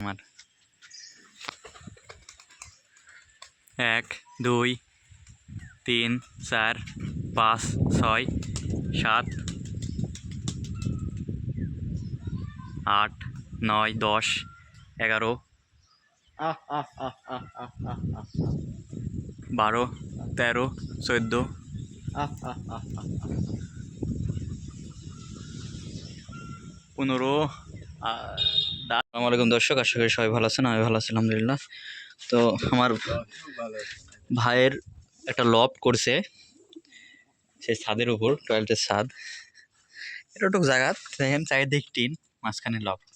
আমার 1 2 3 4 5 6 7 8 9 10 11 12 13 14 15। আসসালামু আলাইকুম দর্শক, আশা করি সবাই ভালো আছেন। আমি ভালো আছি আলহামদুলিল্লাহ। তো আমার ভাইয়ের একটা লফট করছে সেই ছাদের উপর, টয়লেটের ছাদ। এটুক জায়গা দেখেন, চারিদিক টিন, মাঝখানে লফট।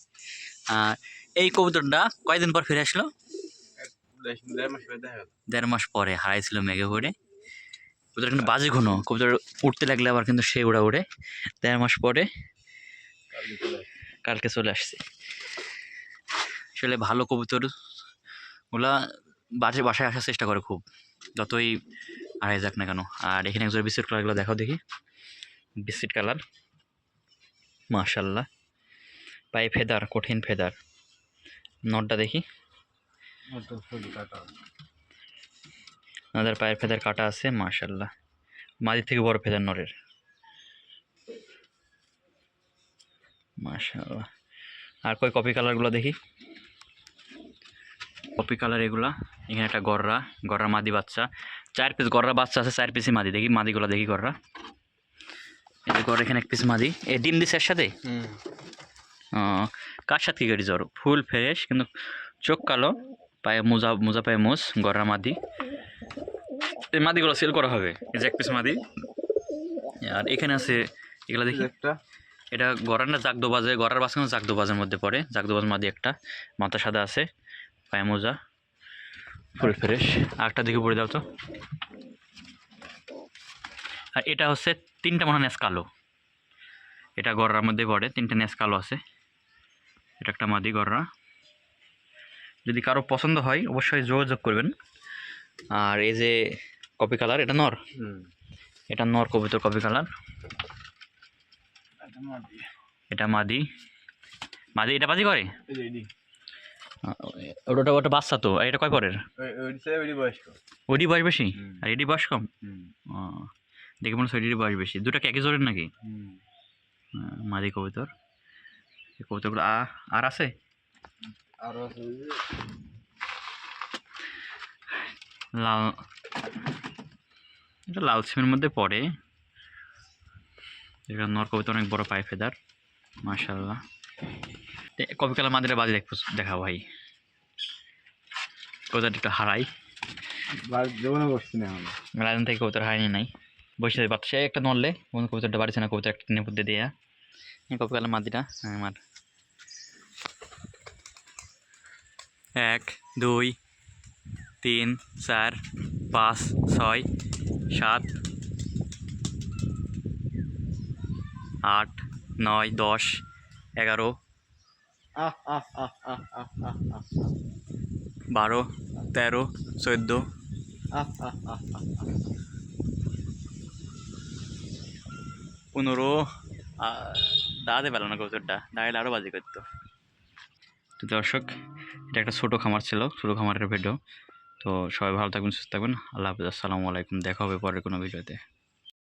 আর এই কবুতরটা কয়দিন পর ফিরে আসলো? 1.5 মাস পরে হারাইছিল মেঘে পড়ে। কবুতর কিন্তু বাজে ঘন, কবুতর উঠতে লাগলে আবার কিন্তু সে উড়া উড়ে। 1.5 মাস পরে কালকে চলে আসছে। আসলে ভালো কবুতর ওগুলা বাসায় আসার চেষ্টা করে খুব, যতই হারাই যাক না কেন। আর এখানে একজন বিস্কিট কালারগুলো দেখাও দেখি। বিস্কিট কালার, মাশাল্লাহ। পায়ে ফেদার, কঠিন ফেদার। নটটা দেখি, নদের পায়ের ফেদার কাটা আছে মাশাল্লাহ। মাঝের থেকে বড় ফেদার নরের, মাশাল্লাহ। আর কই কপি কালারগুলো দেখি, কপি কালার এগুলা। এখানে একটা গররা মাদি বাচ্চা, 4 পিস গররা বাচ্চা আছে, 4 পিসই মাদি। দেখি মাদিগুলো দেখি, গররা। এই গররা এখানে 1 পিস মাদি। এই ডিম দিছে এর সাথে। কার সাথে কি গাড়ি জ্বর, ফুল ফ্রেশ, কিন্তু চোখ কালো, পায়ে মোজা পায়ে মোজ, গররা মাদি। এই মাদিগুলো সেল করা হবে। এই যে 1 পিস মাদি। আর এখানে আছে এগুলা দেখি, এটা গড়ার না জাগদোবাজে, গড়ার বাসখানে জাগদোবাজের মধ্যে পড়ে। জাগদোবাজ মাদি একটা, মাথা সাদা আছে, পায়ে মোজা, ফুল ফ্রেশ। আরেকটা দিকে পড়ে দাও তো। আর এটা হচ্ছে 3টা মনে নেস কালো, এটা গড়ার মধ্যে পড়ে। 3টা নেস কালো আছে। এটা একটা মাদি গড়া। যদি কারো পছন্দ হয় অবশ্যই যোগাযোগ করবেন। আর এই যে কপি কালার, এটা নর, এটা নর কবুতর কপি কালার। এটা মাদি, এটা বাজি করে। ওটা বাচ্চা তো। এটা কয় পরের? ওইটি বয়স বেশি আর এটি বয়স কম। দেখে মনে হচ্ছে ওইটির বয়স বেশি। দুটা একই জোরের নাকি? মাদি কবুতর। কবুতরগুলো আর আছে, লাল, এটা লাল সিমের মধ্যে পড়ে। এটা নর কবুতর, অনেক বড় পায়ে ফেদার মাশাল্লাহ। কপি কালার মাদিরা বাজি দেখা ভাই, কবুতরটা একটু হারাই। রাজন থেকে কবুতর হারাইনি নাই, বসে বাচ্চা একটা নড়লে কবুতরটা বাড়িছে না। কবুতর একটা টেনে পুঁতে দেয়া। কপি কালার মাদিটা আমার 1 2 3 4 5 6 7 8 9 10 11 12 13 14 15। দাঁড়াতে পারলো না কবুতরটা, দাঁড়ালে আরও বাজি করতো। তো দর্শক, এটা একটা ছোটো খামার ছিল, ছোটো খামারের ভিডিও। তো সবাই ভালো থাকবেন, সুস্থ থাকবেন। আল্লাহ হাফিজ, আসসালামু আলাইকুম। দেখা হবে পরের কোনো ভিডিওতে।